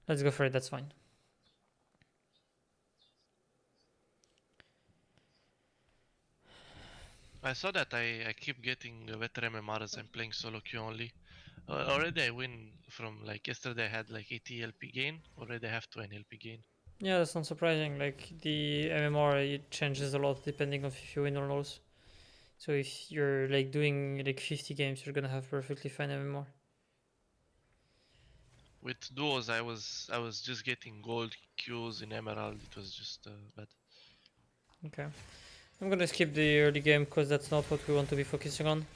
Let's go for it, that's fine. I saw that I keep getting better MMR as I'm playing solo queue only. Already I win from like yesterday I had like 80 LP gain. Already I have 20 LP gain. Yeah, that's not surprising. Like the MMR, it changes a lot depending on if you win or lose. So if you're like doing like 50 games, you're gonna have perfectly fine MMR. With duos I was just getting gold queues in Emerald. It was just bad. Okay. I'm gonna skip the early game because that's not what we want to be focusing on.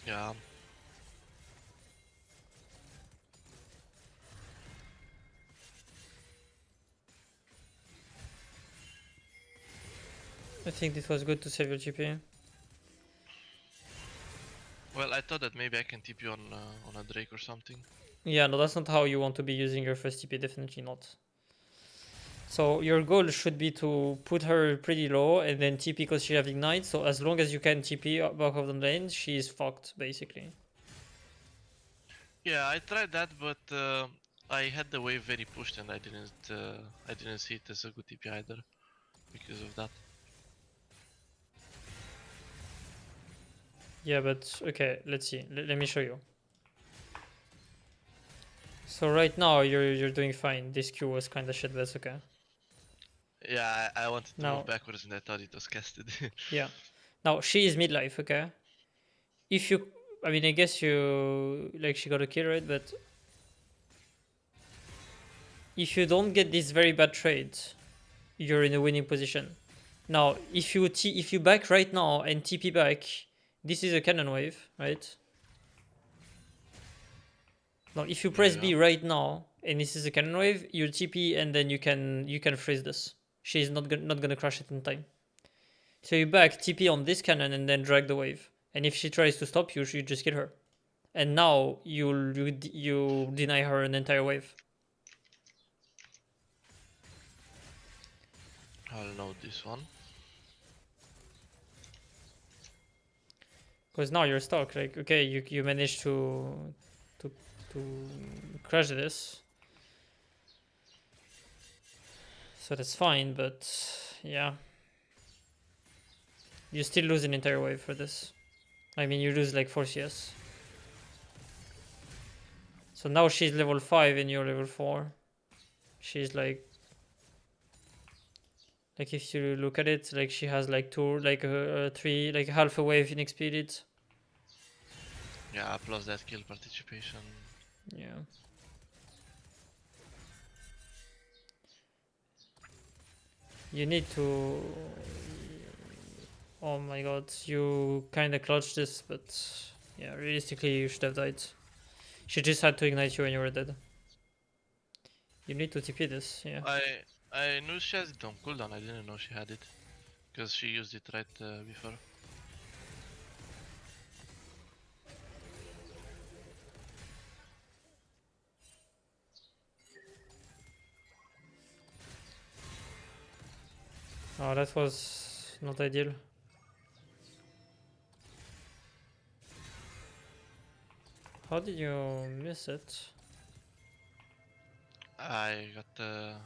Yeah. I think this was good to save your GP. Well, I thought that maybe I can TP on a Drake or something. Yeah, no, that's not how you want to be using your first TP, definitely not. So your goal should be to put her pretty low and then TP because she have ignite. So as long as you can TP back of the lane, she is fucked basically. Yeah, I tried that, but I had the wave very pushed and I didn't see it as a good TP either because of that. Yeah, but okay, let's see. Let me show you. So right now you're doing fine. This Q was kind of shit, but it's okay. Yeah, I wanted to move Now, backwards and I thought it was casted. yeah. Now she is midlife, okay? If you, I mean, I guess you like she got a kill, right? But if you don't get this very bad trade, you're in a winning position. Now, if you back right now and TP back, this is a cannon wave, right? Now, if you press Yeah. B right now and this is a cannon wave, you TP and then you can freeze this. She's not gonna crash it in time. So you back TP on this cannon and then drag the wave. And if she tries to stop you, you just kill her. And now you deny her an entire wave. I'll know this one. Because now you're stuck. Like okay, you managed to to crash this, so that's fine. But yeah, you still lose an entire wave for this. I mean, you lose like 4 CS. So now she's level 5 and you're level 4. She's like if you look at it, like she has like two, like three, like half a wave in experience. Yeah, plus that kill participation. Yeah. You need to. Oh my god, you kind of clutched this, but yeah, realistically, you should have died. She just had to ignite you when you were dead. You need to TP this, yeah. I I knew she has it on cooldown. I didn't know she had it because she used it right before. Oh, that was not ideal. How did you miss it? I got.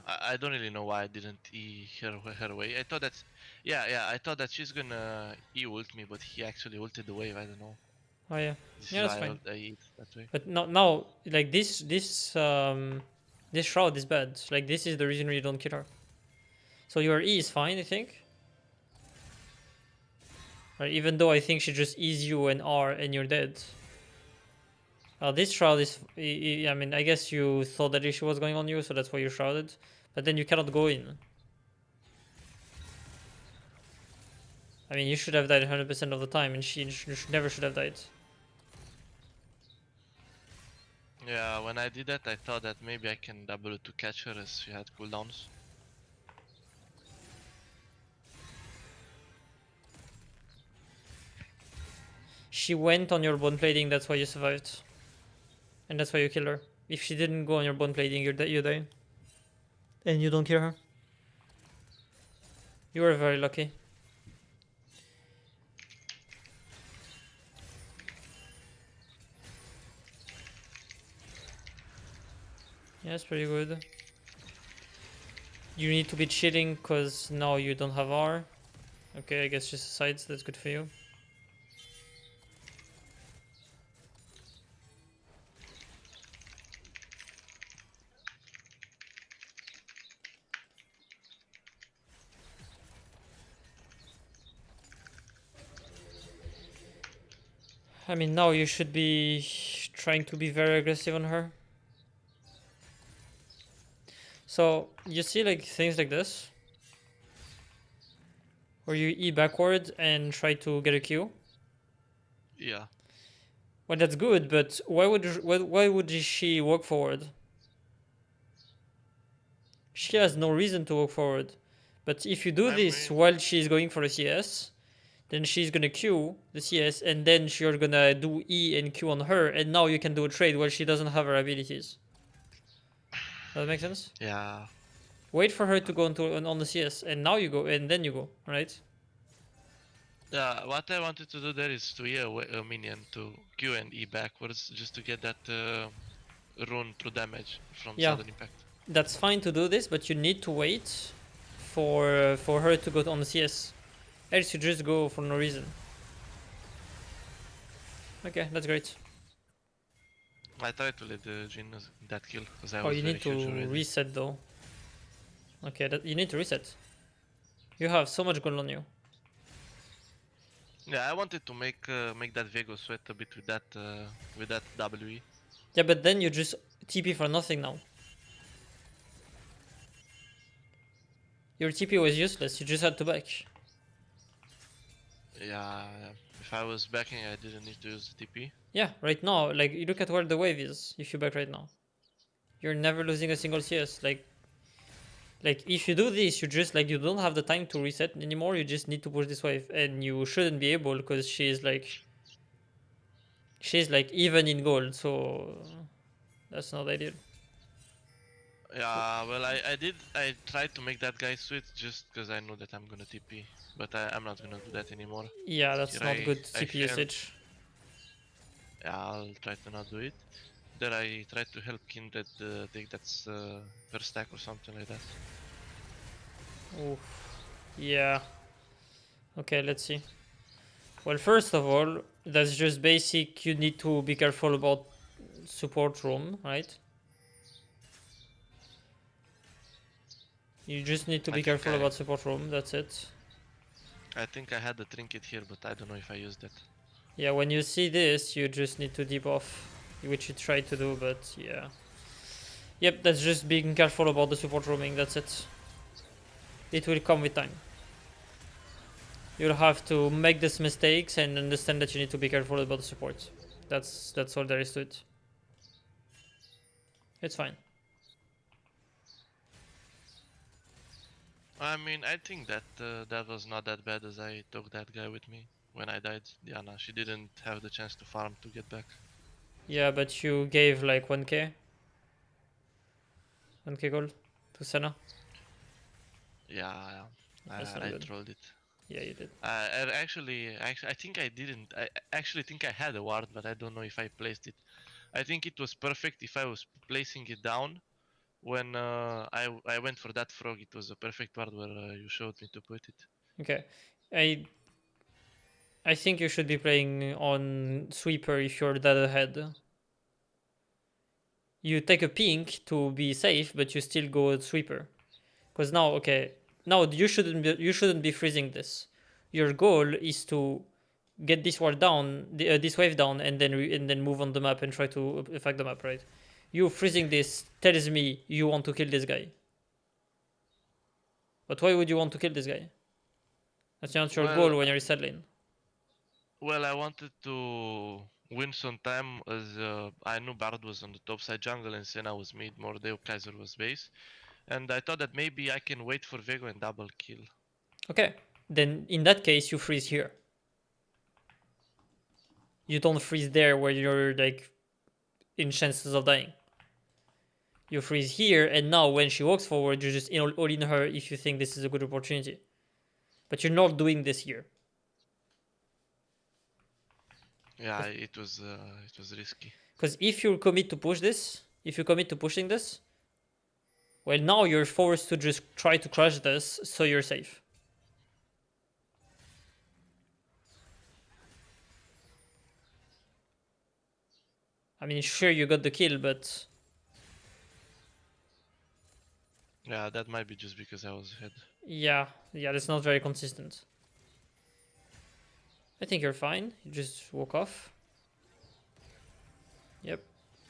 I don't really know why I didn't E her way. I thought that. Yeah. I thought that she's gonna E ult me, but he actually ulted the wave. I don't know. Oh yeah, This yeah, is that's why fine. I eat that way. But now, like this shroud is bad. Like this is the reason you don't kill her. So your E is fine, I think. Right, even though I think she just E's you and R and you're dead. This shroud is. I mean, I guess you thought that issue was going on you, so that's why you shrouded. But then you cannot go in. I mean, you should have died 100% of the time, and never should have died. Yeah, when I did that, I thought that maybe I can double it to catch her as she had cooldowns. She went on your bone plating, that's why you survived. And that's why you killed her. If she didn't go on your bone plating, you die. And you don't kill her. You were very lucky. Yeah, it's pretty good. You need to be chilling because now you don't have R. Okay, I guess just sides, that's good for you. I mean, now you should be trying to be very aggressive on her. So, you see like things like this, where you E backward and try to get a Q. Yeah. Well, that's good, but why would she walk forward? She has no reason to walk forward. But if you do I this mean, while she's going for a CS, then she's gonna Q the CS, and then you're gonna do E and Q on her, and now you can do a trade while she doesn't have her abilities. Does that make sense? yeah. Wait for her to go on the CS, and now you go, and then you go, right? Yeah, what I wanted to do there is to a minion to Q and E backwards just to get that rune through damage from Yeah, sudden impact. that's fine to do this, but you need to wait for her to go on the CS. Else you just go for no reason. Okay, that's great. I tried to let the Jin that kill because I Oh, was you very need huge to already. reset though. Okay, you need to reset. You have so much gold on you. Yeah, I wanted to make that Vego sweat a bit with that WE. Yeah, but then you just TP for nothing now. Your TP was useless. You just had to back. Yeah, if I was backing, I didn't need to use the TP. Yeah, right now, like you look at where the wave is. If you back right now, you're never losing a single CS. Like if you do this, you just like you don't have the time to reset anymore. You just need to push this wave, and you shouldn't be able because she's like even in gold. So that's not ideal. Yeah, well, I tried to make that guy switch just because I know that I'm gonna TP, but I'm not gonna do that anymore. Yeah, Here that's not good I TP help. usage. Yeah, I'll try to not do it. There I tried to help Kindred take that per stack or something like that. Oof. Yeah. Okay, let's see. Well, first of all, that's just basic. You need to be careful about support room, right? You just need to I be think careful I about support room. That's it. I think I had the trinket here, but I don't know if I used it. Yeah, when you see this, you just need to debuff, which you try to do, but yeah. Yep, that's just being careful about the support roaming. That's it. It will come with time. You'll have to make these mistakes and understand that you need to be careful about the support. That's all there is to it. It's fine. I mean, I think that that was not that bad as I took that guy with me when I died. Diana, she didn't have the chance to farm to get back. Yeah, but you gave like 1k, 1k gold to Senna. Yeah, That's not I good. trolled it. Yeah, you did. I think I didn't. I actually think I had a ward, but I don't know if I placed it. I think it was perfect if I was placing it down. When I went for that frog, it was a perfect ward where you showed me to put it. Okay. I I think you should be playing on sweeper if you're that ahead. You take a pink to be safe, but you still go sweeper. Because now, okay, now you shouldn't be freezing this. Your goal is to get this ward down, this wave down, and then move on the map and try to affect the map, right? You freezing this tells me you want to kill this guy. But why would you want to kill this guy? That's not your Well, goal when you're settling. well, I wanted to win some time as I knew Bard was on the top side jungle and Senna was mid, Mordeo Kaiser was base, and I thought that maybe I can wait for Vego and double kill. Okay, then in that case you freeze here. You don't freeze there where you're like in chances of dying. You freeze here, and now when she walks forward, you just all in her if you think this is a good opportunity. But you're not doing this here. Yeah, it was risky. Because if you commit to push this, if you commit to pushing this, Well, now you're forced to just try to crush this, so you're safe. I mean, sure, you got the kill, but Yeah, that might be just because I was ahead. yeah, that's not very consistent. I think you're fine. You just walk off. Yep,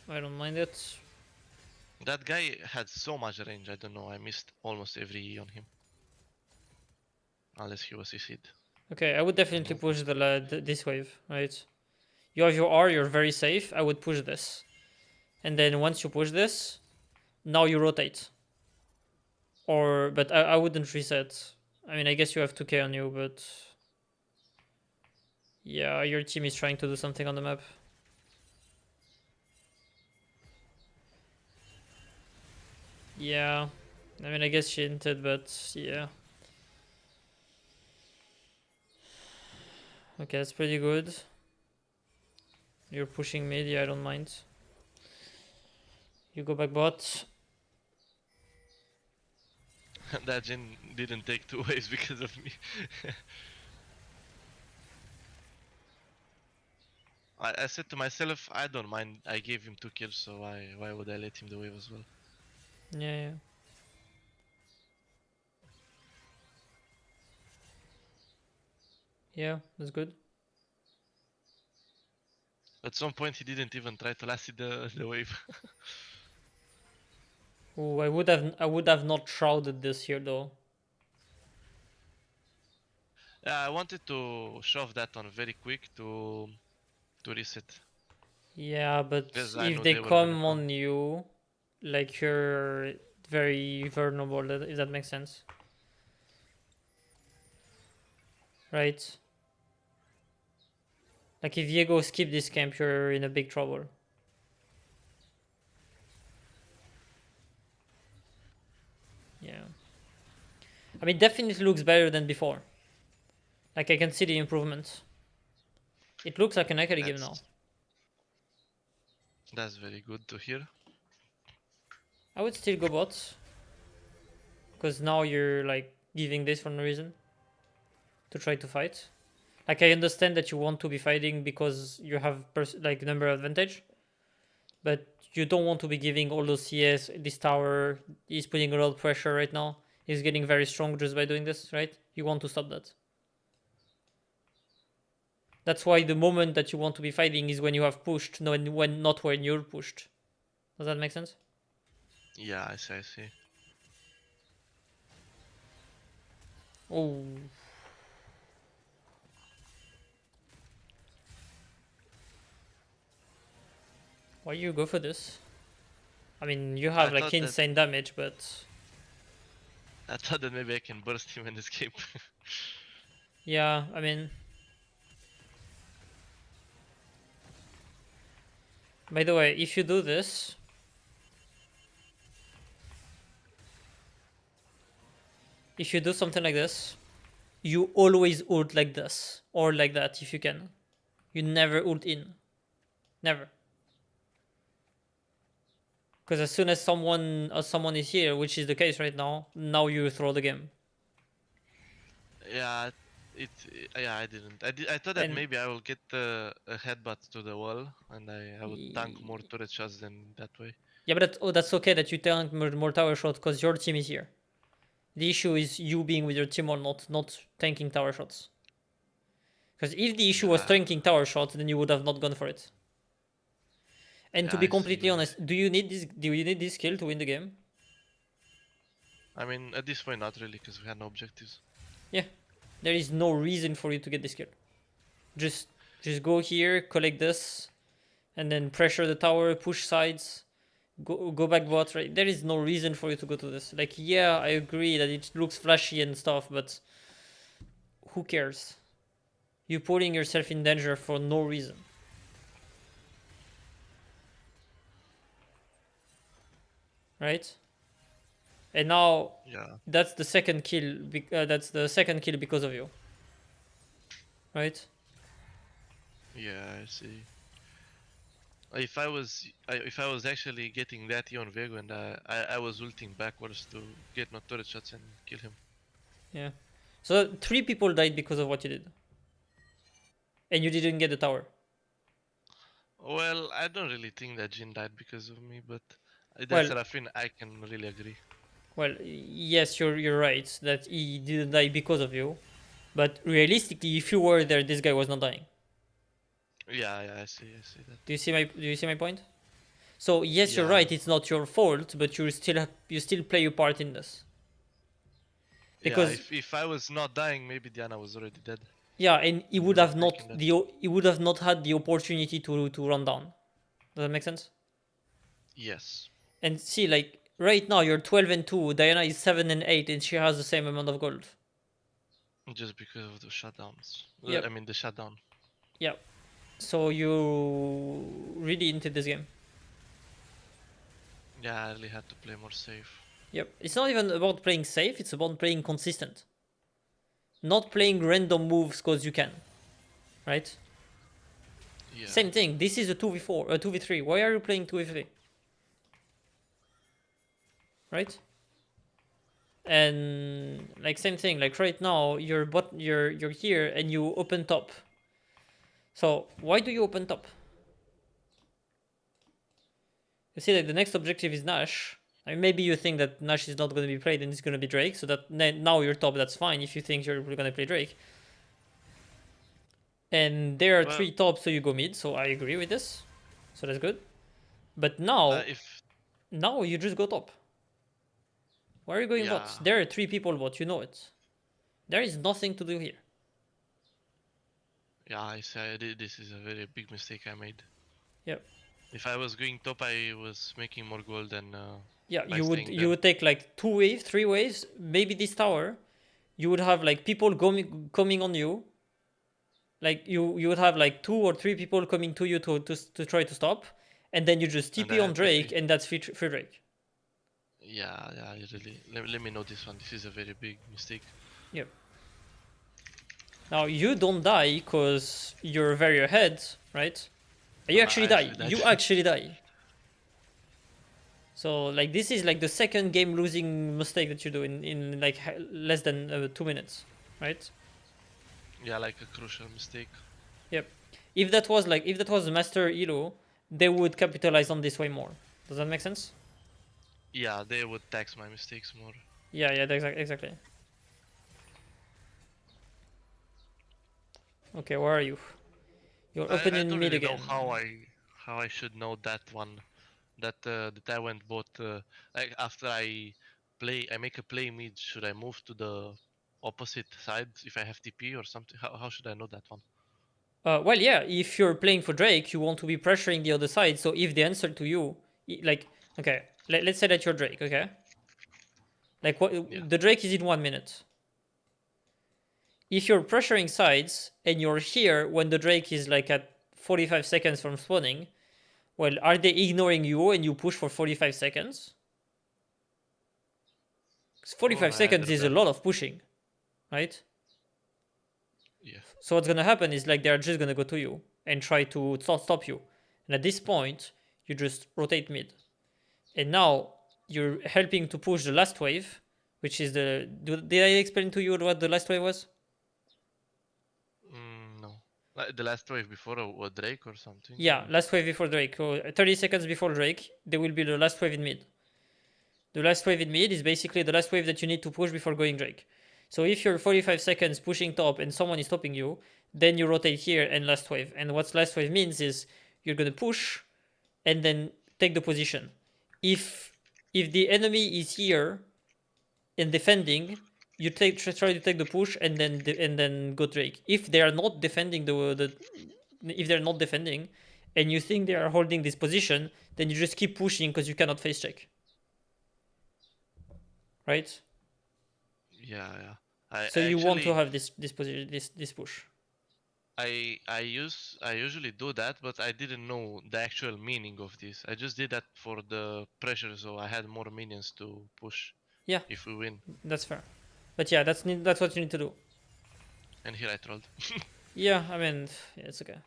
I don't mind it. That guy had so much range, I don't know, I missed almost every E on him. Unless he was CC'd. Okay, I would definitely Nope. push this wave, right? You have your R, you're very safe. I would push this. And then once you push this, now you rotate. But I wouldn't reset. I mean, I guess you have 2k on you, but yeah, your team is trying to do something on the map. Yeah, I mean, I guess she hinted, but yeah. Okay, that's pretty good. You're pushing mid, yeah, I don't mind. You go back bot. That Jin didn't take 2 waves because of me. I said to myself, I don't mind. I gave him 2 kills, so why would I let him the wave as well? Yeah. Yeah, that's good. At some point, he didn't even try to last the wave. Ooh, I would have not shrouded this here though. Yeah, I wanted to shove that on very quick to reset Yeah, but because I if knew they they were gonna come come. on you, like you're very vulnerable, if that makes sense. Right? Like if Diego skip this camp, you're in a big trouble. Yeah. I mean, definitely looks better than before. Like I can see the improvement. It looks like an Akali game now. That's that's very good to hear. I would still go bot, because now you're like giving this for no reason to try to fight. Like I understand that you want to be fighting because you have like number advantage, but you don't want to be giving all those CS. This tower is putting a lot of pressure right now. He's getting very strong just by doing this, right? You want to stop that. That's why the moment that you want to be fighting is when you have pushed, no, when not when you're pushed. Does that make sense? Yeah, I see. I see. Oh, why you go for this? I mean, you I have like thought that insane damage, but I thought that maybe I can burst him and escape. yeah, I mean, by the way, if you do this, if you do something like this, you always ult like this or like that if you can. You never ult in. Never. Because as soon as someone is here, which is the case right now, now you throw the game. Yeah, yeah, I didn't. I thought that And maybe I will get a headbutt to the wall and I would tank more turret shots than that way. yeah, but that's okay that you tank more tower shot because your team is here. The issue is you being with your team or not tanking tower shots. Because if the issue was Yeah, tanking tower shots, then you would have not gone for it. And to yeah, be I see. completely honest, do you need this? Do you need this skill to win the game? I mean, at this point, not really, because we had no objectives. Yeah, there is no reason for you to get this skill. Just just go here, collect this, and then pressure the tower, push sides, go back bot. Right, there is no reason for you to go to this. Like, yeah, I agree that it looks flashy and stuff, but who cares? You're putting yourself in danger for no reason, right? And now Yeah, that's the second kill. That's the second kill because of you, right? yeah, I see. If I was actually getting that Ion Vego and I was ulting backwards to get no turret shots and kill him. Yeah. So 3 people died because of what you did, and you didn't get the tower. Well, I don't really think that Jin died because of me, but that Well, Seraphine I can really agree. well, yes, you're right that he didn't die because of you, but realistically, if you were there, this guy was not dying. Yeah, yeah, I see that. Do you see my point? So yes, you're Yeah, right. It's not your fault, but you still play your part in this yeah. because If I was not dying, maybe Diana was already dead. yeah, and he And we would were have not taking that. he would have not had the opportunity to run down. Does that make sense? Yes, And see, like right now, you're 12 and 2. Diana is 7 and 8, and she has the same amount of gold. just because of the shutdowns. I Yep, mean the shutdown. yep. So you really into this game. Yeah, I really had to play more safe. Yep. It's not even about playing safe. It's about playing consistent. Not playing random moves because you can. Right. Yeah. Same thing. This is a 2v4, a 2v3. Why are you playing 2v3? Right. And like same thing. Like right now, you're here and you open top. So why do you open top? You see, like the next objective is Nash. I mean, maybe you think that Nash is not going to be played and it's going to be Drake, so that now you're top. That's fine if you think you're going to play Drake. And there are Well, 3 tops, so you go mid. So I agree with this. So that's good. But now, if now you just go top. Why are you going bot? yeah, There are 3 people bot. You know it. There is nothing to do here. yeah, I say I did. This is a very big mistake I made. Yep. If I was going top, I was making more gold than Yeah, by you would staying you there. would take like 2 waves, 3 waves, maybe this tower. You would have like people coming on you. Like you would have like 2 or 3 people coming to you to try to stop, and then you just And TP I on had Drake, TP. and that's free Drake. Yeah, yeah, you really. Let me know this one. This is a very big mistake. Yep. Now you don't die because you're very ahead, right? No, You no, actually I die. actually died. You actually die. So like this is like the second game losing mistake that you do in like less than 2 minutes, right? Yeah, like a crucial mistake. Yep. If that was Master Elo, they would capitalize on this way more. Does that make sense? Yeah, they would tax my mistakes more. Yeah, yeah, exactly. Okay, where are you? You're I opening don't mid really know again. how I should know that one. That I went both. Like after I make a play mid. Should I move to the opposite side if I have TP or something? How should I know that one? Well, yeah, if you're playing for Drake, you want to be pressuring the other side. So if the answer to you, like, okay, let's say that you're Drake, okay? Like, what Yeah. the Drake is in 1 minute. If you're pressuring sides and you're here when the Drake is like at 45 seconds from spawning, well, are they ignoring you and you push for 45 seconds? 'Cause Or 45 seconds either is a that. lot of pushing, right? Yeah. So what's gonna happen is like they're just gonna go to you and try to stop you. And at this point, you just rotate mid. And now you're helping to push the last wave, which is did I explain to you what the last wave was? No. Like the last wave before a Drake or something. Yeah, last wave before Drake. 30 seconds before Drake, there will be the last wave in mid. The last wave in mid is basically the last wave that you need to push before going Drake. So if you're 45 seconds pushing top and someone is stopping you, then you rotate here and last wave. And what last wave means is you're gonna push and then take the position. If if the enemy is here and defending, you try to take the push and then go Drake. If they are not defending the if they're not defending, and you think they are holding this position, then you just keep pushing because you cannot face check, right? Yeah, yeah. I So you want to actually have this position, this push. I usually do that, but I didn't know the actual meaning of this. I just did that for the pressure, so I had more minions to push Yeah, if we win. that's fair. But yeah, that's what you need to do. And here I trolled. Yeah, I mean, yeah, it's okay.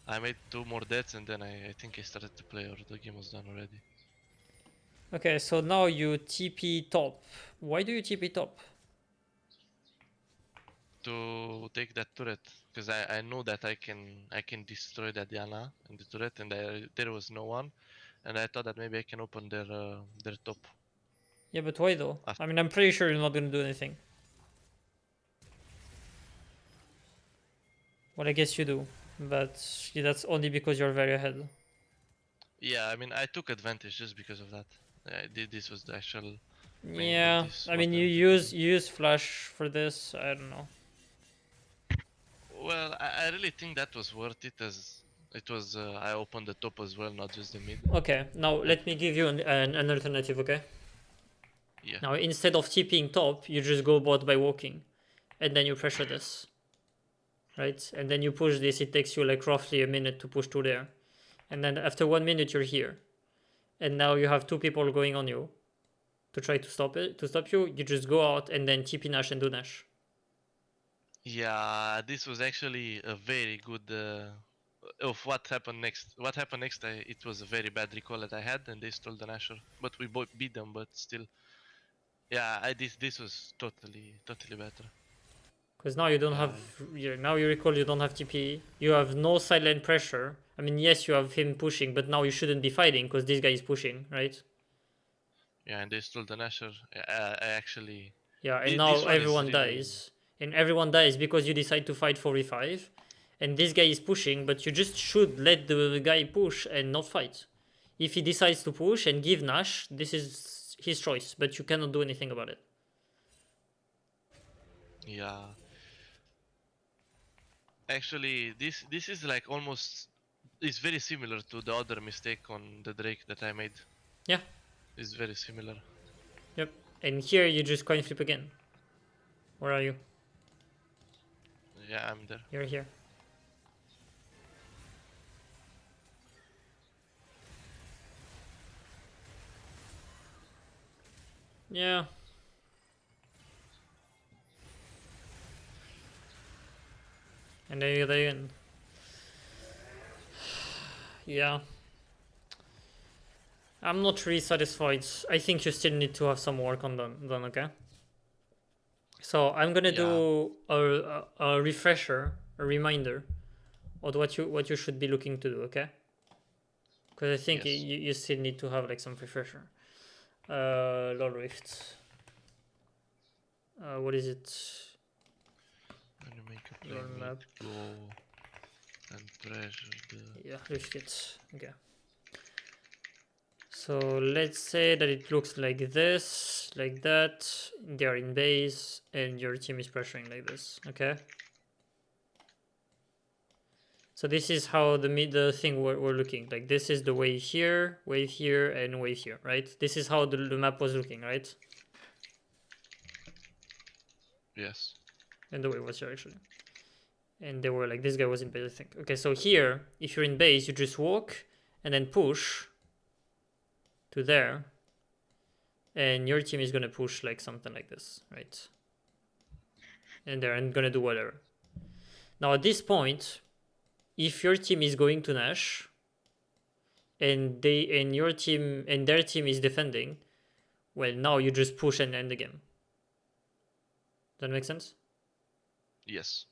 I made 2 more deaths and then I think I started to play or the game was done already. Okay, so now you TP top. Why do you TP top? To take that turret because I know that I can destroy that Diana and the turret and there was no one and I thought that maybe I can open their top. Yeah, but why though? After. I mean, I'm pretty sure you're not gonna do anything. Well, I guess you do, but that's only because you're very ahead. Yeah, I mean I took advantage just because of that. This was the actual main Yeah, this I what mean, I wanted to do. you use flash for this. I don't know. Well, I really think that was worth it as it was I opened the top as well, not just the mid. Okay, now Like let me give you an alternative. Okay. yeah, Now instead of TPing top, you just go bot by walking, and then you pressure this, right? And then you push this. It takes you like roughly a minute to push to there, and then after 1 minute you're here, and now you have two people going on you to try to stop it. To stop you, you just go out and then TP Nash and do Nash. yeah. This was actually a very good. Of what happened next. What happened next? It was a very bad recall that I had, and they stole the Nashor. But we both beat them. But still, yeah. This was totally better. Because now you don't have, Yeah, now you recall you don't have TP. You have no sideline pressure. I mean, yes, you have him pushing, but now you shouldn't be fighting because this guy is pushing, right? yeah. And they stole the Nashor. I actually. Yeah, and This now one is everyone really. dies. And everyone dies because you decide to fight 4v5. And this guy is pushing, but you just should let the guy push and not fight. If he decides to push and give Nash, this is his choice, but you cannot do anything about it. Yeah. Actually, this is like almost. It's very similar to the other mistake on the Drake that I made. Yeah, It's very similar. yep. And here you just coin flip again. Where are you? Yeah, I'm there. You're here. Yeah. And then you're there again. Yeah. I'm not really satisfied. I think you still need to have some work on done, okay? So I'm gonna Yeah. do a refresher, a reminder of what you should be looking to do, okay? Because I think Yes. you still need to have like some refresher. LoL Rift. What is it? When you make a play LoL mid, map. go and pressure the. Yeah, Rift it. Okay. So let's say that it looks like this, like that. They're in base, and your team is pressuring like this. Okay. So this is how the thing we're looking like. This is the wave here, and wave here, right? This is how the map was looking, right? Yes. And the wave was here actually. And they were like, this guy was in base, I think. Okay, so here, if you're in base, you just walk and then push to there, and your team is gonna push like something like this, right? And they're gonna do whatever. Now at this point, if your team is going to Nash and your team and their team is defending, well now you just push and end the game. Does that make sense? Yes.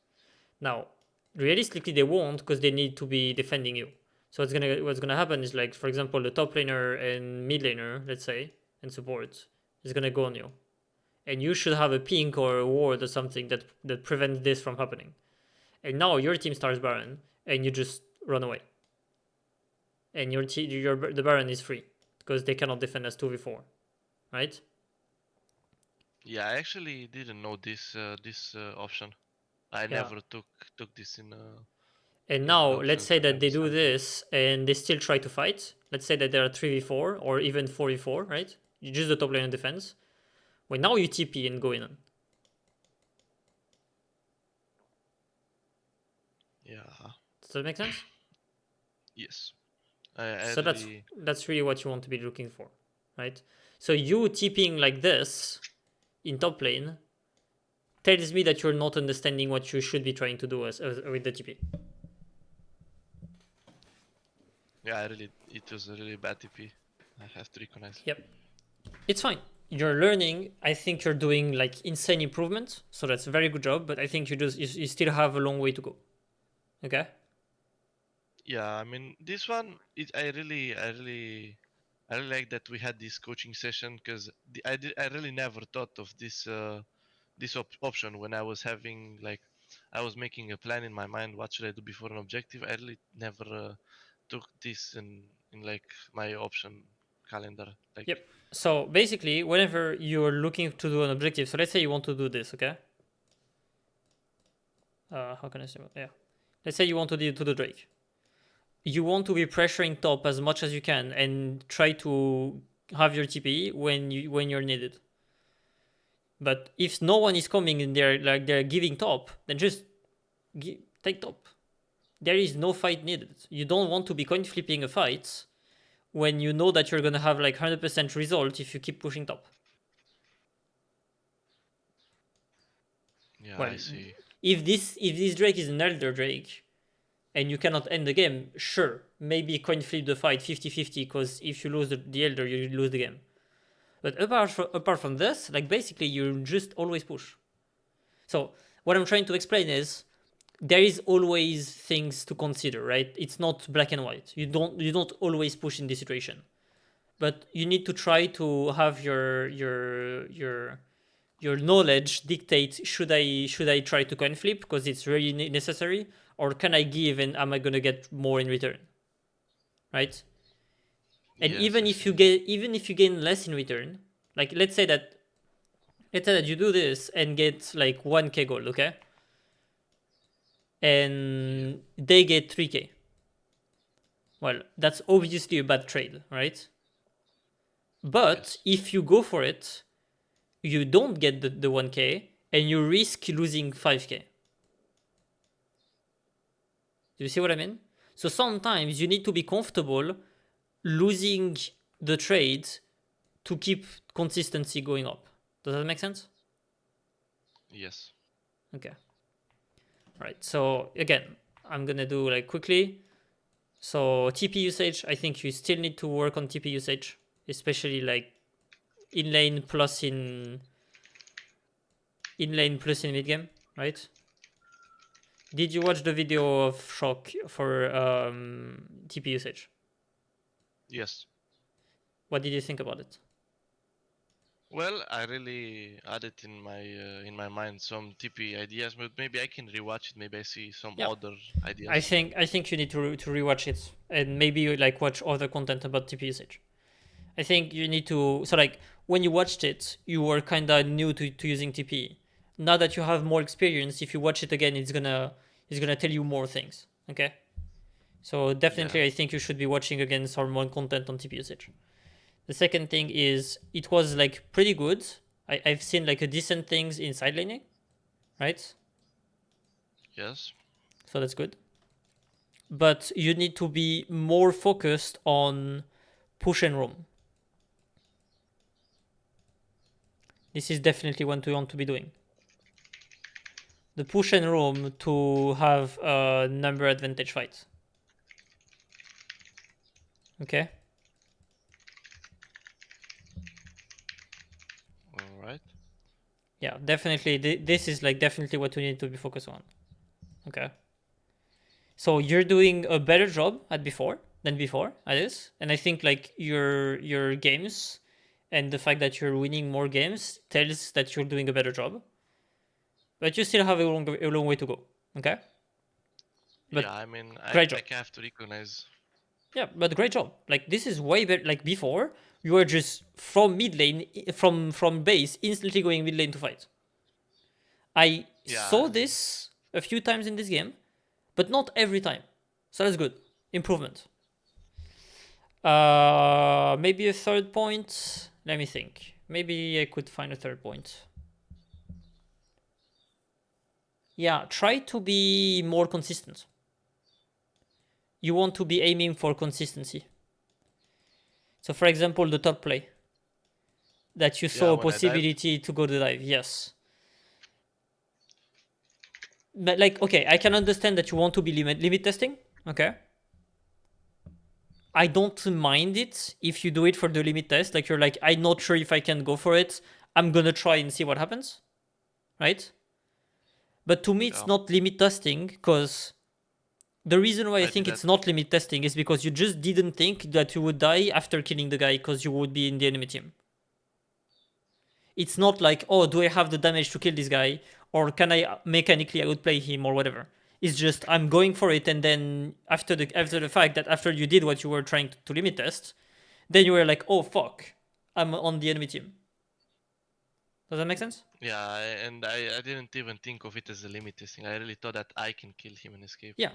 Now, realistically, they won't because they need to be defending you. So what's gonna happen is like, for example, the top laner and mid laner, let's say, and support is gonna go on you, and you should have a pink or a ward or something that prevents this from happening. And now your team starts Baron, and you just run away, and the Baron is free because they cannot defend as 2v4, right? Yeah, I actually didn't know this option. I Yeah. never took this And in now, the let's options say when I that they was do hunting. this and they still try to fight. Let's say that there are 3v4 or even 4v4, right? You just the top lane defense. Well, now you TP and go in. Yeah. Does that make sense? Yes. I So that's really. that's really what you want to be looking for, right? So you TPing like this in top lane tells me that you're not understanding what you should be trying to do as with the TP. Yeah, it was a really bad TP. I have to recognize. Yep, it's fine. You're learning. I think you're doing like insane improvements, so that's a very good job. But I think you still have a long way to go. Okay. Yeah, I mean this one, I really like that we had this coaching session because I really never thought of this option when I was having like I was making a plan in my mind. What should I do before an objective? I really never took this in like my option calendar. Like Yep. So basically, whenever you're looking to do an objective, so let's say you want to do this, okay? How can I say? Yeah. Let's say you want to do the Drake. You want to be pressuring top as much as you can and try to have your TP when you're needed. But if no one is coming and they're giving top, then just take top. There is no fight needed. You don't want to be coin flipping a fight when you know that you're gonna have like 100% result if you keep pushing top. yeah, Well, I see. if this Drake is an Elder Drake and you cannot end the game, sure, maybe coin flip the fight 50-50 because if you lose the Elder, you lose the game. But apart from this, like basically you just always push. So what I'm trying to explain is there is always things to consider, right? It's not black and white. You don't always push in this situation, but you need to try to have your knowledge dictate should I try to coin flip because it's really necessary, or can I give and am I gonna get more in return, right? And Yes, I see. even if you gain less in return, like let's say that you do this and get like 1k gold, okay, Yeah. and they get 3k. Well, that's obviously a bad trade, right? But Yes. if you go for it, you don't get the 1k and you risk losing 5k. Do you see what I mean? So sometimes you need to be comfortable losing the trade to keep consistency going up. Does that make sense? Yes. Okay. Right. So again, I'm gonna do like quickly. So TP usage, I think you still need to work on TP usage, especially like in lane plus in lane plus in mid game, right? Did you watch the video of Shock for TP usage? Yes. What did you think about it? Well, I really added in my mind some TP ideas, but maybe I can rewatch it. Maybe I see some Yeah, other I ideas. think I think you need to rewatch it and maybe like watch other content about TP usage. I think you need to, so like when you watched it, you were kind of new to using TP. Now that you have more experience, if you watch it again, it's gonna tell you more things. Okay, so Yeah. definitely I think you should be watching again some more content on TP usage. The second thing is it was like pretty good. I've seen like a decent things in side laning, right? Yes. So that's good. But you need to be more focused on push and roam. This is definitely what you want to be doing. The push and roam to have a number advantage fight. Okay? All right. Yeah, definitely. This is like definitely what you need to be focused on. Okay? So you're doing a better job than before at this, and I think like your games and the fact that you're winning more games tells that you're doing a better job. But you still have a long way to go. Okay? Yeah, But I mean, great job. I have to recognize. Yeah, but great job. Like this is way better. Like before, you were just from mid lane, from base, instantly going mid lane to fight. I Yeah, saw I mean, this a few times in this game, but not every time. So that's good. Improvement. Maybe a third point. Let me think. Maybe I could find a third point. Yeah, try to be more consistent. You want to be aiming for consistency. So, for example, the top play that you yeah. saw a When I dived, possibility to go to dive. Yes, but like, okay, I can understand that you want to be limit testing. Okay, I don't mind it if you do it for the limit test. Like you're like, I'm not sure if I can go for it. I'm gonna try and see what happens, right? But to me, it's Yeah, not limit testing because the reason why I I did think that. it's not limit testing is because you just didn't think that you would die after killing the guy because you would be in the enemy team. It's not like, oh, do I have the damage to kill this guy or can I mechanically outplay him or whatever. It's just I'm going for it, and then after the fact that after you did what you were trying to limit test, then you were like, oh fuck, I'm on the enemy team. Does that make sense? Yeah, and I didn't even think of it as a limit testing. I really thought that I can kill him and escape. Yeah.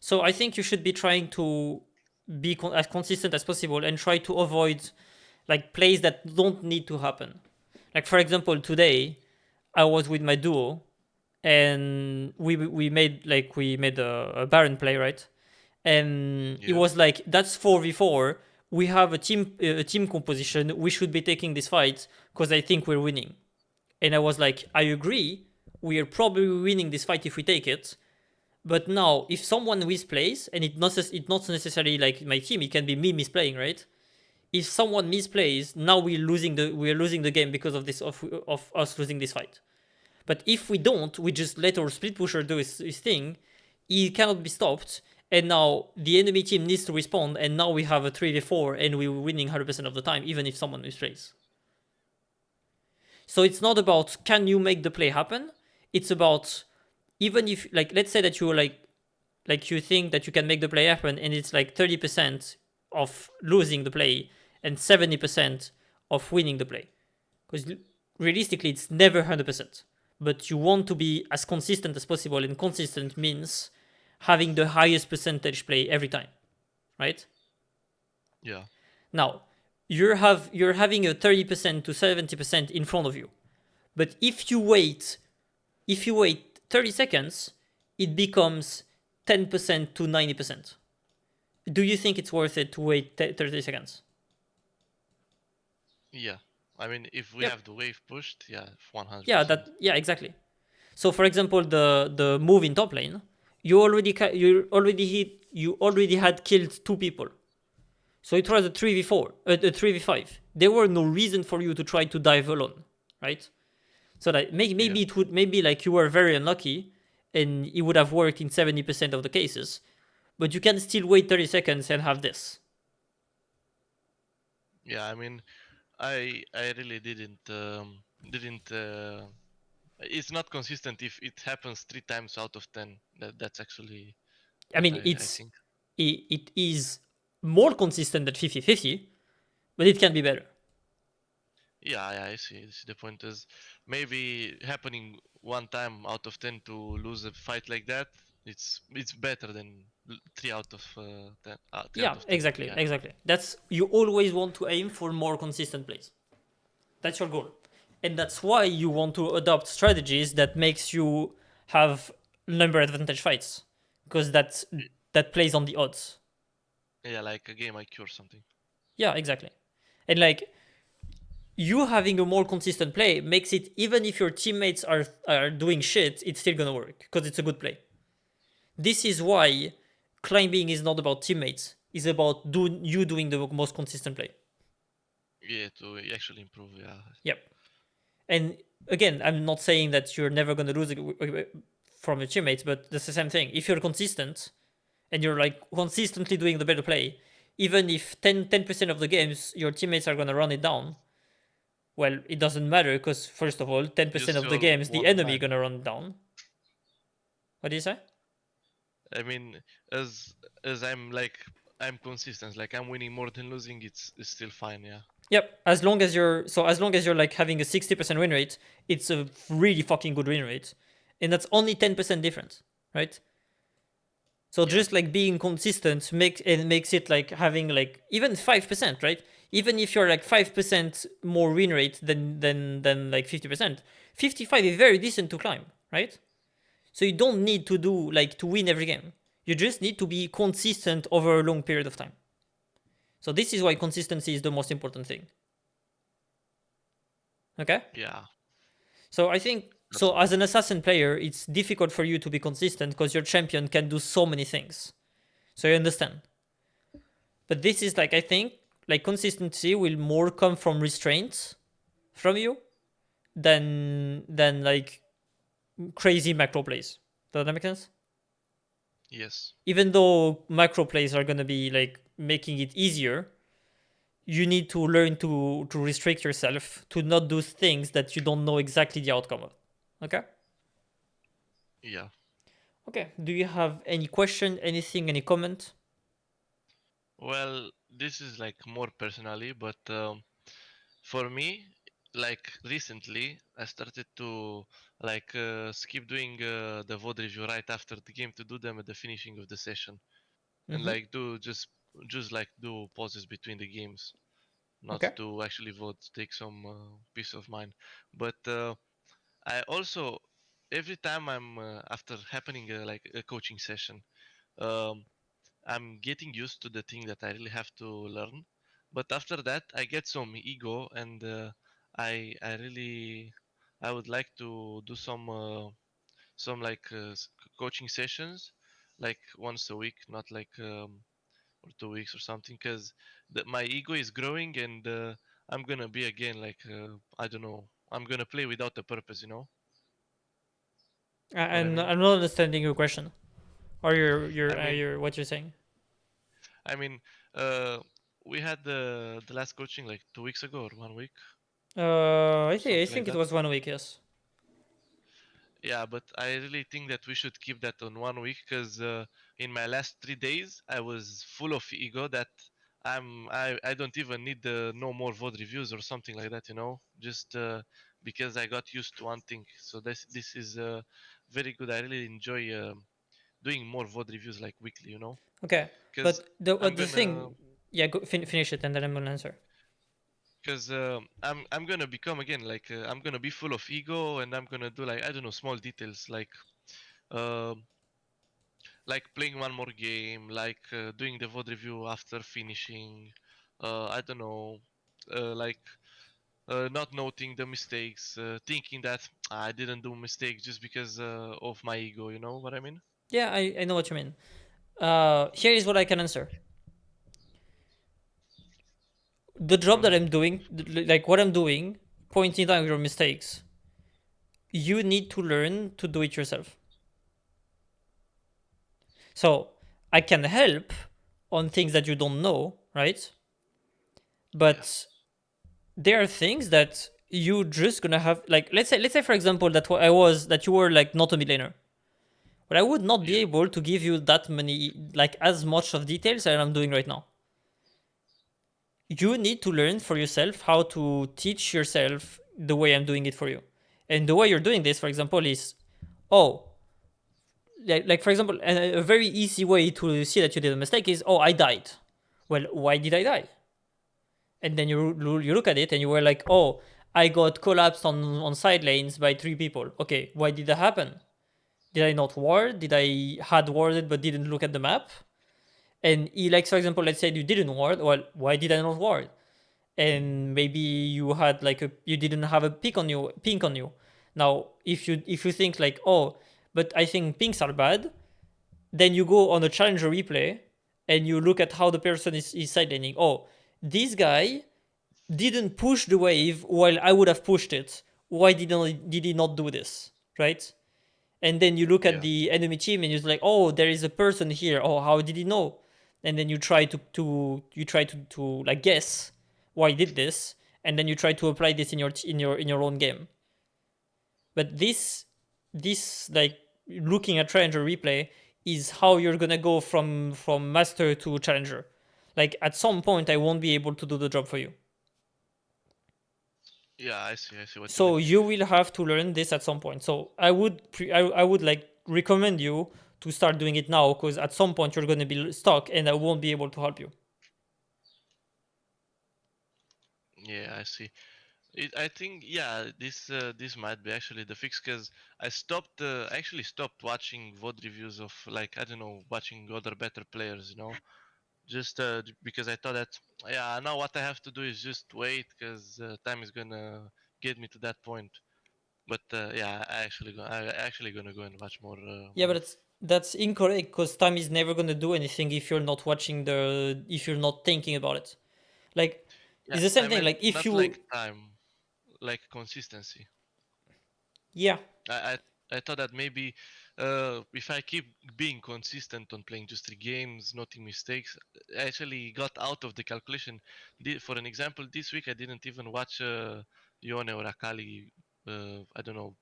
So I think you should be trying to be as consistent as possible and try to avoid like plays that don't need to happen. Like for example, today I was with my duo and we made a Baron play, right? And it Yeah, was like that's 4v4. We have a team composition. We should be taking this fight because I think we're winning. And I was like, I agree. We are probably winning this fight if we take it. But now, if someone misplays, and it's not necessarily like my team, it can be me misplaying, right? If someone misplays, now we're losing the game because of this of us losing this fight. But if we don't, we just let our split pusher do his thing. He cannot be stopped, and now the enemy team needs to respond. And now we have a 3v4, and we're winning 100% of the time, even if someone misplays. So it's not about can you make the play happen. It's about even if like let's say that you like you think that you can make the play happen and it's like 30% of losing the play and 70% of winning the play. Because realistically, it's never 100%. But you want to be as consistent as possible, and consistent means having the highest percentage play every time, right? yeah, Now, you're having a 30% to 70% in front of you. But if you wait 30 seconds, it becomes 10% to 90%. Do you think it's worth it to wait 30 seconds? yeah. I mean, if we Yep. have the wave pushed, yeah, Yeah, 100%. yeah, exactly. So for example, the move in top lane, you already had killed two people. So it was a 3v4, a 3v5. There were no reason for you to try to dive alone, right? So that Yeah, maybe it would maybe like you were very unlucky and it would have worked in 70% of the cases, but you can still wait 30 seconds and have this. yeah. I mean, I really didn't. It's not consistent if it happens 3 times out of 10. That's actually I what mean, I it's think. it is more consistent than 50-50, but it can be better. Yeah, yeah, I see. The point is maybe happening 1 time out of 10 to lose a fight like that. It's better than 3 out of 10. 3 out Yeah, of 10. exactly, Yeah, exactly. That's you always want to aim for more consistent plays. That's your goal. And that's why you want to adopt strategies that makes you have number advantage fights because that plays on the odds. yeah, like a game IQ or something. Yeah, exactly. And like you having a more consistent play makes it even if your teammates are doing shit, it's still gonna work because it's a good play. This is why climbing is not about teammates. It's about you doing the most consistent play. Yeah, to actually improve. Yeah, Yep. And again, I'm not saying that you're never gonna lose from your teammates, but that's the same thing. If you're consistent and you're like consistently doing the better play, even if 10% of the games your teammates are gonna run it down, well, it doesn't matter because first of all, you 10% of the still games the won't enemy die. gonna run it down. What do you say? I mean, as I'm consistent. Like I'm winning more than losing. It's still fine. Yeah. Yep. As long as you're like having a 60% win rate, it's a really fucking good win rate, and that's only 10% difference, right? So Yeah. just like being consistent makes it like having like even 5%, right? Even if you're like 5% more win rate than like 50%, 55 is very decent to climb, right? So you don't need to do like to win every game. You just need to be consistent over a long period of time. So this is why consistency is the most important thing. Okay? Yeah. So I think That's so as an assassin player, it's difficult for you to be consistent because your champion can do so many things. So you understand. But this is like, I think like consistency will more come from restraints from you than like crazy macro plays. Does that make sense? Yes. Even though macro plays are gonna be like making it easier, you need to learn to restrict yourself to not do things that you don't know exactly the outcome of. Okay. Yeah. Okay. Do you have any question, anything, any comment? Well, this is like more personally, but for me, like recently, I started to like skip doing the VOD review right after the game to do them at the finishing of the session, and Mm-hmm. like do just like do pauses between the games, not Okay. to actually vote, to take some peace of mind. But I also every time I'm after happening like a coaching session. Um, I'm getting used to the thing that I really have to learn. But after that, I get some ego, and I really I would like to do some like coaching sessions, like once a week, not like or 2 weeks or something, because my ego is growing, and I'm gonna be again like I don't know. I'm gonna play without a purpose, you know what I mean? I'm not understanding your question or I mean, your what you're saying. I mean, uh, we had the last coaching like 2 weeks ago or 1 week, I something like think it that. was 1 week. Yes. Yeah, but I really think that we should keep that on 1 week because in my last 3 days I was full of ego that I don't even need no more VOD reviews or something like that, just because I got used to one thing. So this is very good. I really enjoy doing more VOD reviews like weekly, Okay. because But I'm the gonna thing, yeah, finish it and then I'm gonna answer. because I'm gonna become again like I'm gonna be full of ego and I'm gonna do like I don't know small details um like playing one more game, like doing the VOD review after finishing. I don't know, like not noting the mistakes, thinking that I didn't do mistakes just because of my ego. You know what I mean? Yeah, I know what you mean. Here is what I can answer. The job Go that ahead. I'm doing, like what I'm doing, pointing out your mistakes, you need to learn to do it yourself. So I can help on things that you don't know, right? Yeah, But there are things that you just gonna have, like let's say for example that you were like not a millionaire, but I would not be yeah, able to give you that many, like as much of details as I'm doing right now. You need to learn for yourself how to teach yourself the way I'm doing it for you. And the way you're doing this, for example, is, oh, like for example, a very easy way to see that you did a mistake is, oh, I died. Well, why did I die? And then you look at it and you were like, oh, I got collapsed on side lanes by three people. Okay, why did that happen? Did I not ward? Did I had warded but didn't look at the map? And like for example, let's say you didn't ward. Well, why did I not ward? And maybe you didn't have a pink on you. Now, if you think like, oh, but I think pinks are bad, then you go on a challenger replay and you look at how the person is side laning. Oh, this guy didn't push the wave while I would have pushed it. Why did he not do this? Right? And then you look at yeah, the enemy team and you're like, oh, there is a person here. Oh, how did he know? And then you try to like guess why he did this, and then you try to apply this in your own game. But this like looking at challenger replay is how you're gonna go from master to challenger. Like at some point, I won't be able to do the job for you. yeah. I see what you mean. So you will have to learn this at some point. So I would like recommend you to start doing it now, because at some point you're going to be stuck and I won't be able to help you. Yeah, I see. I think yeah, this might be actually the fix because I actually stopped watching VOD reviews of like I don't know watching other better players, just because I thought that yeah now what I have to do is just wait because time is gonna get me to that point. But yeah, I actually gonna go and watch more Yeah, but more. That's incorrect because time is never gonna do anything if you're not watching if you're not thinking about it. Like, Yeah, it's the same I thing. meant Like if not like you, time, like consistency. yeah, I thought that maybe if I keep being consistent on playing just three games, noting mistakes, I actually got out of the calculation. For an example, this week I didn't even watch Yone or Akali. I don't know,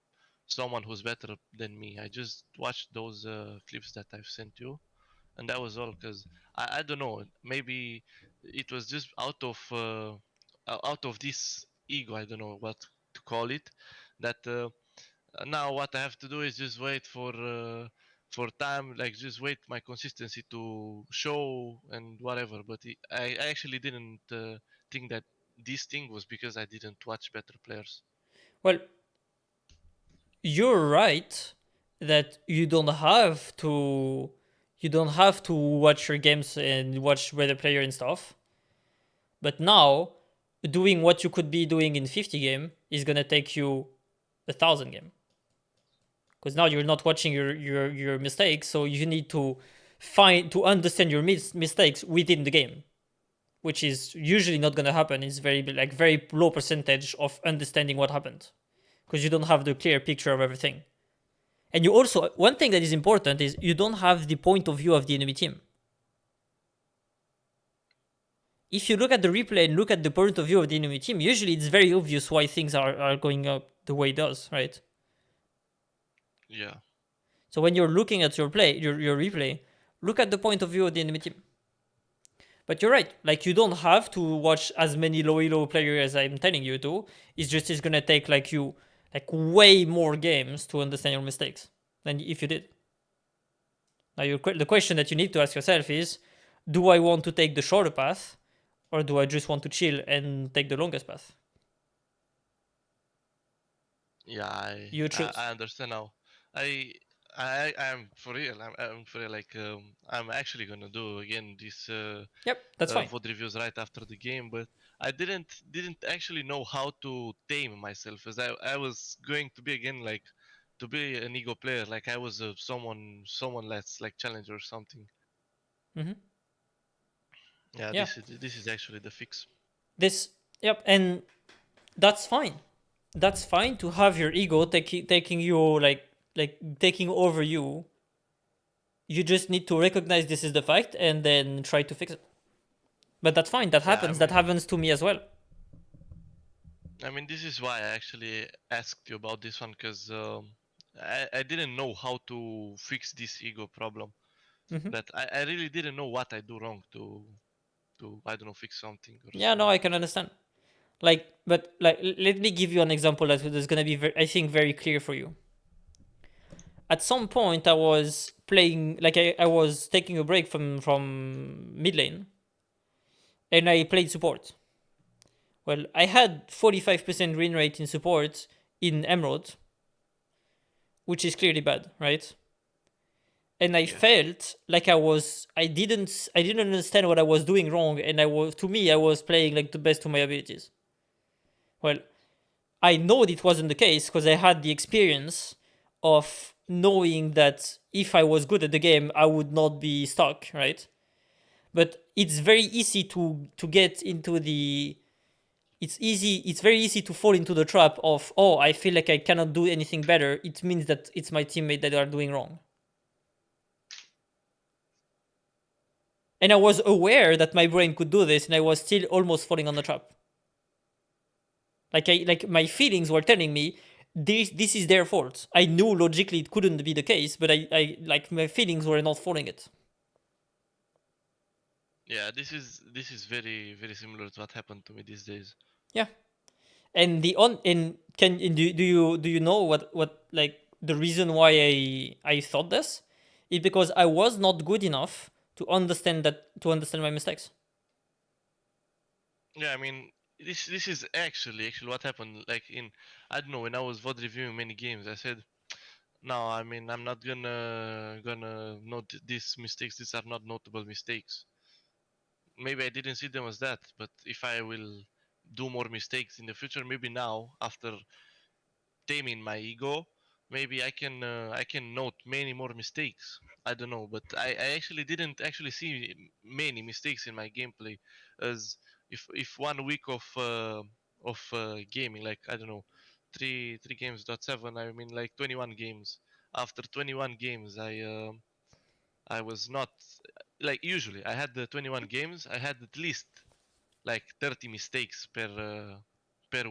someone who's better than me. I just watched those clips that I've sent you, and that was all. Because I don't know, maybe it was just out of this ego. I don't know what to call it. That now what I have to do is just wait for time, like just wait my consistency to show and whatever. But I actually didn't think that this thing was because I didn't watch better players. well, you're right that you don't have to watch your games and watch where the player and stuff. But now, doing what you could be doing in 50 game is gonna take you 1,000 game because now you're not watching your mistakes, so you need to understand your mistakes within the game, which is usually not gonna happen. It's very low percentage of understanding what happened because you don't have the clear picture of everything. And you also, one thing that is important is you don't have the point of view of the enemy team. If you look at the replay and look at the point of view of the enemy team, usually it's very obvious why things are going up the way it does, right? Yeah, So when you're looking at your replay, look at the point of view of the enemy team. But you're right, like you don't have to watch as many low elo players as I'm telling you to. It's gonna take like way more games to understand your mistakes than if you did. Now the question that you need to ask yourself is, do I want to take the shorter path or do I just want to chill and take the longest path? yeah, You I choose. understand now. I I'm for real. I'm for real. Like I'm actually gonna do again this Yep, that's fine. VOD reviews right after the game, but I didn't actually know how to tame myself, as I was going to be again like to be an ego player, like I was someone less like challenger or something. Hmm. Yeah, Yeah, this is actually the fix. this. Yep, and that's fine. That's fine to have your ego taking you like taking over you. You just need to recognize this is the fact and then try to fix it. But that's fine. That Yeah, happens. That happens to me as well. I mean this is why I actually asked you about this one because I didn't know how to fix this ego problem. Hmm. That I really didn't know what I do wrong to I don't know fix something or Yeah, no, so. I can understand. Let me give you an example that is gonna be, I think, very clear for you. At some point, I was playing, I was taking a break from mid lane, and I played support. Well, I had 45% win rate in support in Emerald, which is clearly bad, right? And I Yeah. felt like I didn't understand what I was doing wrong, and I was playing like the best of my abilities. Well, I know it wasn't the case because I had the experience of knowing that if I was good at the game, I would not be stuck, right? But it's very easy to get into the it's very easy to fall into the trap of, oh, I feel like I cannot do anything better. It means that it's my teammate that are doing wrong. And I was aware that my brain could do this and I was still almost falling on the trap. Like my feelings were telling me this is their fault. I knew logically it couldn't be the case, but I like my feelings were not following it. Yeah, this is very similar to what happened to me these days. Yeah. And the on and can and do you know what like the reason why I thought this is because I was not good enough to understand my mistakes. Yeah, I mean this is actually what happened. Like in I don't know, when I was VOD reviewing many games, I said no. I mean I'm not gonna note these mistakes. These are not notable mistakes. Maybe I didn't see them as that, but if I will do more mistakes in the future, maybe now after taming my ego, maybe I can note many more mistakes. I don't know, but I actually didn't actually see many mistakes in my gameplay, as if 1 week of gaming, like I don't know, three games dot seven. I mean like 21 games. After 21 games, I was not like usually I had the 21 games. I had at least like 30 mistakes per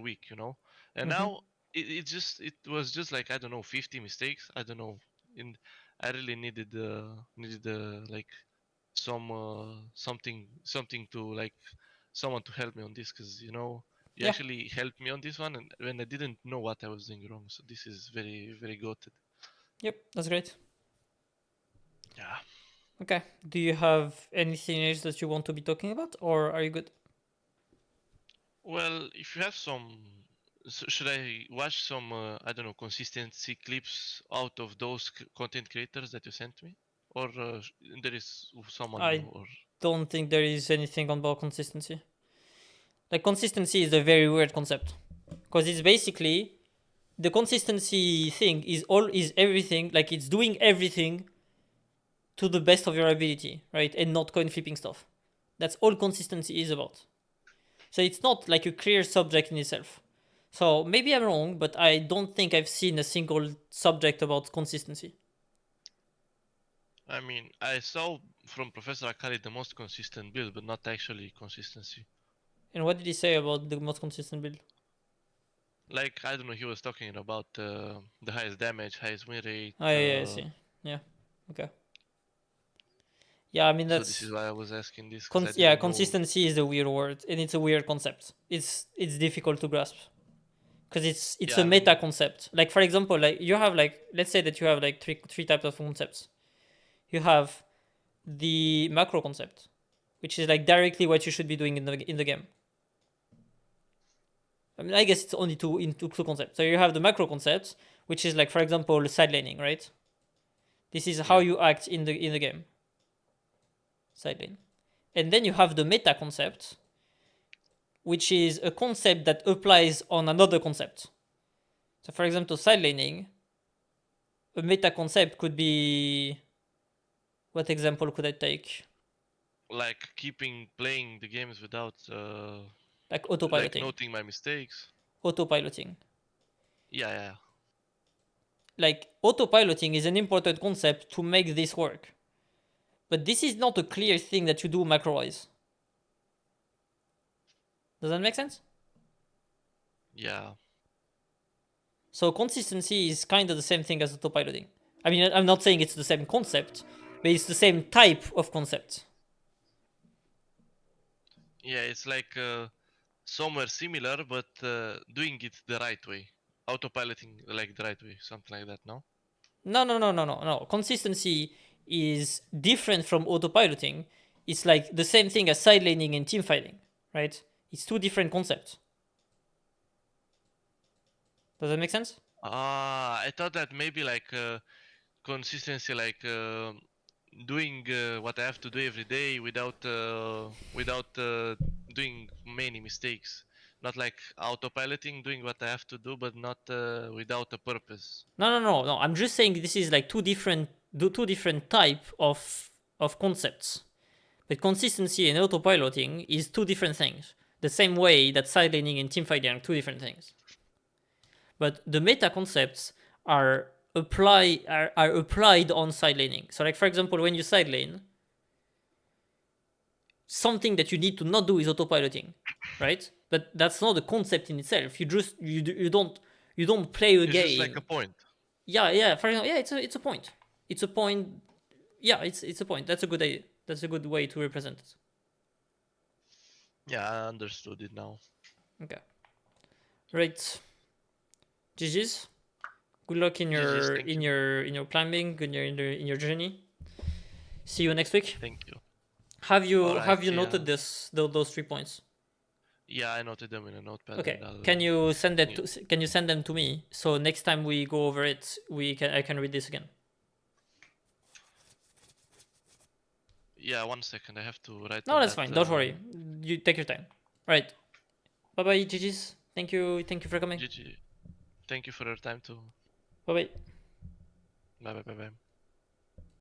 week, you know. And Mm-hmm. now it was just like I don't know 50 mistakes. I don't know. And I really needed like something to like someone to help me on this, because you know you Yeah. actually helped me on this one, and when I didn't know what I was doing wrong. So this is very good. Yep. That's great. Yeah. Okay. Do you have anything else that you want to be talking about, or are you good? Well, if you have some, should I watch some, I don't know, consistency clips out of those content creators that you sent me? Or there is someone new? I Or don't think there is anything about consistency. Like consistency is a very weird concept because it's basically the consistency thing is everything, like it's doing everything to the best of your ability, right? And not coin flipping stuff. That's all consistency is about. So it's not like a clear subject in itself. So maybe I'm wrong, but I don't think I've seen a single subject about consistency. I mean, I saw from Professor Akali the most consistent build, but not actually consistency. And what did he say about the most consistent build? Like I don't know, he was talking about the highest damage, highest win rate. Oh yeah, I see. Yeah. Okay. Yeah, I mean So this that's is why I was asking this, because I yeah. didn't know. Consistency is a weird word, and it's a weird concept. It's difficult to grasp because it's Yeah, a I mean, meta concept. Like for example, like you have like let's say that you have like three types of concepts. You have the macro concept, which is like directly what you should be doing in the game. I mean, I guess it's only two concepts. So you have the macro concept, which is like for example side laning, right? This is how yeah, you act in the game, side lane. And then you have the meta concept, which is a concept that applies on another concept. So for example, side laning, a meta concept could be, what example could I take? like keeping playing the games without Like like autopiloting. noting my mistakes. Autopiloting. Yeah, yeah. Like autopiloting is an important concept to make this work. But this is not a clear thing that you do macro-wise. Does that make sense? Yeah. So consistency is kind of the same thing as autopiloting. I mean, I'm not saying it's the same concept, but it's the same type of concept. Yeah, it's like somewhere similar, but doing it the right way. Autopiloting like the right way, something like that, no? No. Consistency is different from autopiloting. It's like the same thing as side laning and team fighting, right? It's two different concepts. Does that make sense? Ah, I thought that maybe like consistency, like doing what I have to do every day without doing many mistakes. Not like autopiloting, doing what I have to do, but not without a purpose. No. I'm just saying this is like two different type of concepts. But consistency and autopiloting is two different things. The same way that side laning and teamfighting are two different things. But the meta concepts are applied on side laning. So like for example, when you side lane, something that you need to not do is autopiloting, right? But that's not a concept in itself. You don't play a It's just like a game. point. Yeah. For example, yeah, it's a point. It's a point. Yeah, it's a point. That's a good idea. That's a good way to represent it. Yeah, I understood it now. Okay. Right. GG's. Good luck in GG's, your thank in you. your in your climbing, in your journey. See you next week. Thank you. Have All you right, have you see ya. noted those 3 points? Yeah, I noted them in a notepad, Okay. and I'll. Yeah, Can you send them to me so next time we go over it, I can read this again. yeah, 1 second. I have to write No, on that's that. fine. Don't worry. You take your time. All right. Bye bye, GG's. Thank you for coming. GG. Thank you for your time too. Bye bye. Bye bye bye bye.